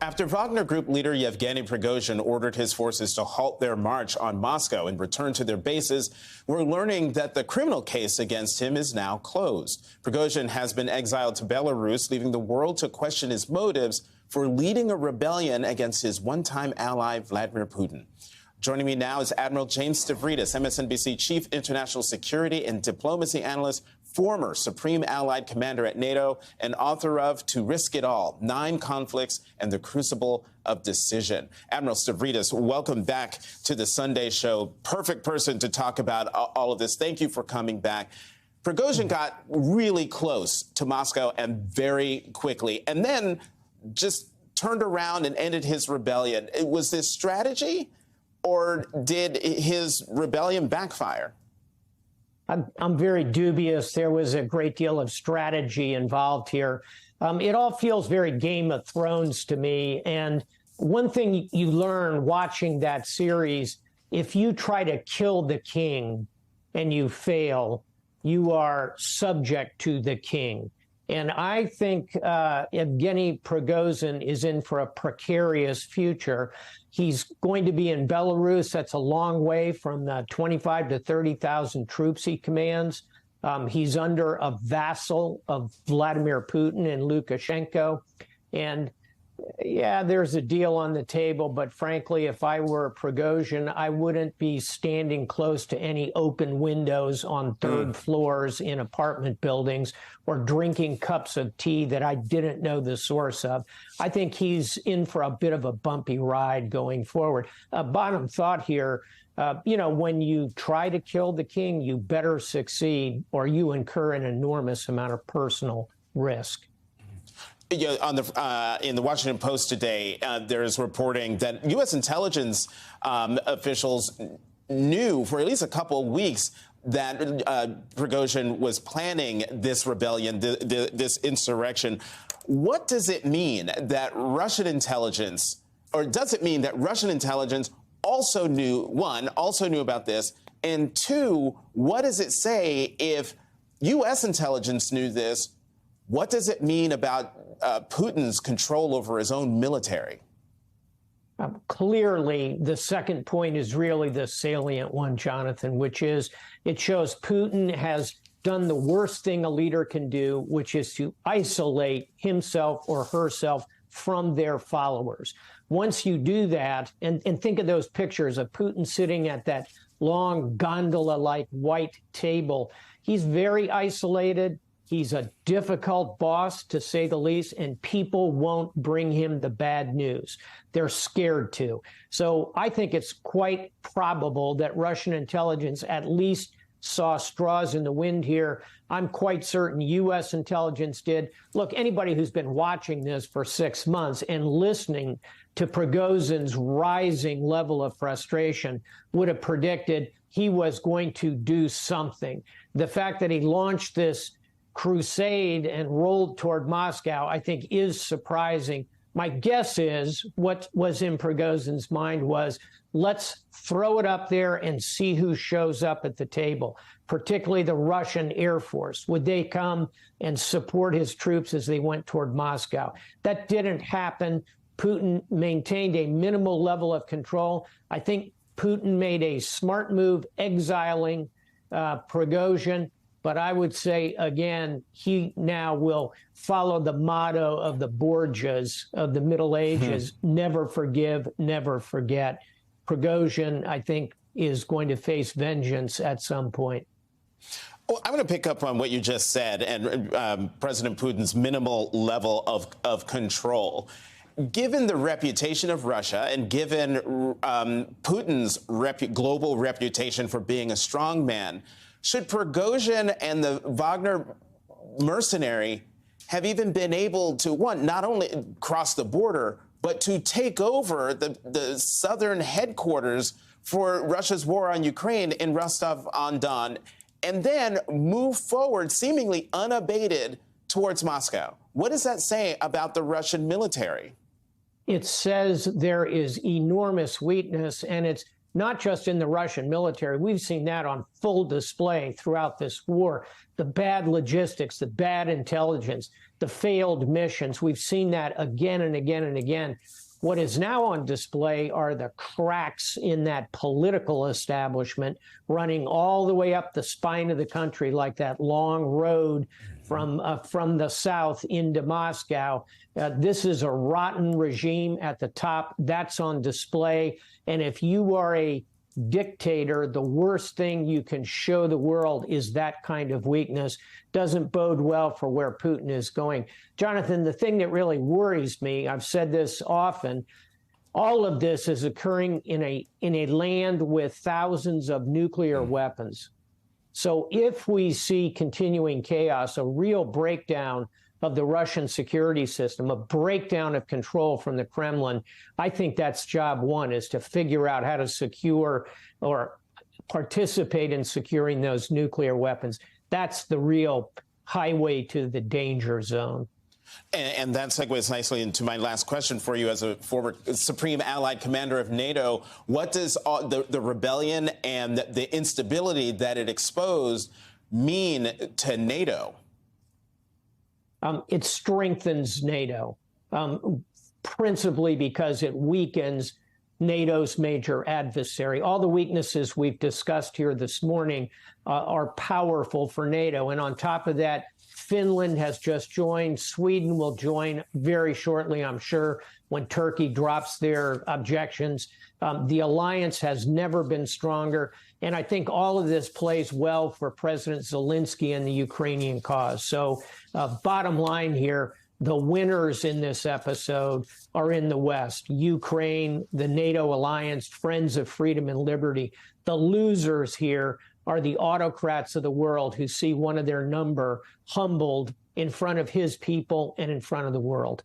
After Wagner Group leader Yevgeny Prigozhin ordered his forces to halt their march on Moscow and return to their bases, we're learning that the criminal case against him is now closed. Prigozhin has been exiled to Belarus, leaving the world to question his motives for leading a rebellion against his one-time ally, Vladimir Putin. Joining me now is Admiral James Stavridis, MSNBC Chief International Security and Diplomacy Analyst, former Supreme Allied Commander at NATO, and author of To Risk It All, 9 Conflicts and the Crucible of Decision. Admiral Stavridis, welcome back to the Sunday show. Perfect person to talk about all of this. Thank you for coming back. Prigozhin got really close to Moscow and very quickly, and then just turned around and ended his rebellion. Was this strategy, or did his rebellion backfire? I'm very dubious. There was a great deal of strategy involved here. It all feels very Game of Thrones to me. And one thing you learn watching that series, if you try to kill the king and you fail, you are subject to the king. And I think Yevgeny Prigozhin is in for a precarious future. He's going to be in Belarus. That's a long way from the 25 to 30,000 troops he commands. He's under a vassal of Vladimir Putin and Lukashenko. And yeah, there's a deal on the table, but frankly, if I were Prigozhin, I wouldn't be standing close to any open windows on third floors in apartment buildings or drinking cups of tea that I didn't know the source of. I think he's in for a bit of a bumpy ride going forward. Bottom thought here, when you try to kill the king, you better succeed or you incur an enormous amount of personal risk. In the Washington Post today, there is reporting that U.S. intelligence officials knew for at least a couple of weeks that Prigozhin was planning this rebellion, this insurrection. What does it mean that Russian intelligence, or does it mean that Russian intelligence also knew about this, and two, what does it say if U.S. intelligence knew this? What does it mean about Putin's control over his own military? Clearly, the second point is really the salient one, Jonathan, which is it shows Putin has done the worst thing a leader can do, which is to isolate himself or herself from their followers. Once you do that, and think of those pictures of Putin sitting at that long gondola-like white table, he's very isolated. He's a difficult boss, to say the least, and people won't bring him the bad news. They're scared to. So I think it's quite probable that Russian intelligence at least saw straws in the wind here. I'm quite certain U.S. intelligence did. Look, anybody who's been watching this for 6 months and listening to Prigozhin's rising level of frustration would have predicted he was going to do something. The fact that he launched this crusade and rolled toward Moscow, I think, is surprising. My guess is what was in Prigozhin's mind was, let's throw it up there and see who shows up at the table, particularly the Russian Air Force. Would they come and support his troops as they went toward Moscow? That didn't happen. Putin maintained a minimal level of control. I think Putin made a smart move exiling Prigozhin. But I would say, again, he now will follow the motto of the Borgias of the Middle Ages, never forgive, never forget. Prigozhin, I think, is going to face vengeance at some point. Well, I'm going to pick up on what you just said and President Putin's minimal level of control. Given the reputation of Russia and given Putin's global reputation for being a strong man, should Prigozhin and the Wagner mercenary have even been able to, one, not only cross the border, but to take over the southern headquarters for Russia's war on Ukraine in Rostov-on-Don, and then move forward seemingly unabated towards Moscow? What does that say about the Russian military? It says there is enormous weakness, and it's not just in the Russian military. We've seen that on full display throughout this war. The bad logistics, the bad intelligence, the failed missions. We've seen that again and again and again. What is now on display are the cracks in that political establishment running all the way up the spine of the country, like that long road from the south into Moscow. This is a rotten regime at the top. That's on display. And if you are a dictator, the worst thing you can show the world is that kind of weakness. Doesn't bode well for where Putin is going. Jonathan, the thing that really worries me, I've said this often, all of this is occurring in a land with thousands of nuclear weapons. So if we see continuing chaos, a real breakdown of the Russian security system, a breakdown of control from the Kremlin, I think that's job one, is to figure out how to secure or participate in securing those nuclear weapons. That's the real highway to the danger zone. And that segues nicely into my last question for you as a former Supreme Allied Commander of NATO. What does the rebellion and the instability that it exposed mean to NATO? It strengthens NATO, principally because it weakens NATO's major adversary. All the weaknesses we've discussed here this morning are powerful for NATO. And on top of that, Finland has just joined. Sweden will join very shortly, I'm sure, when Turkey drops their objections. The alliance has never been stronger. And I think all of this plays well for President Zelensky and the Ukrainian cause. So bottom line here, the winners in this episode are in the West: Ukraine, the NATO alliance, Friends of Freedom and Liberty. The losers here are the autocrats of the world who see one of their number humbled in front of his people and in front of the world.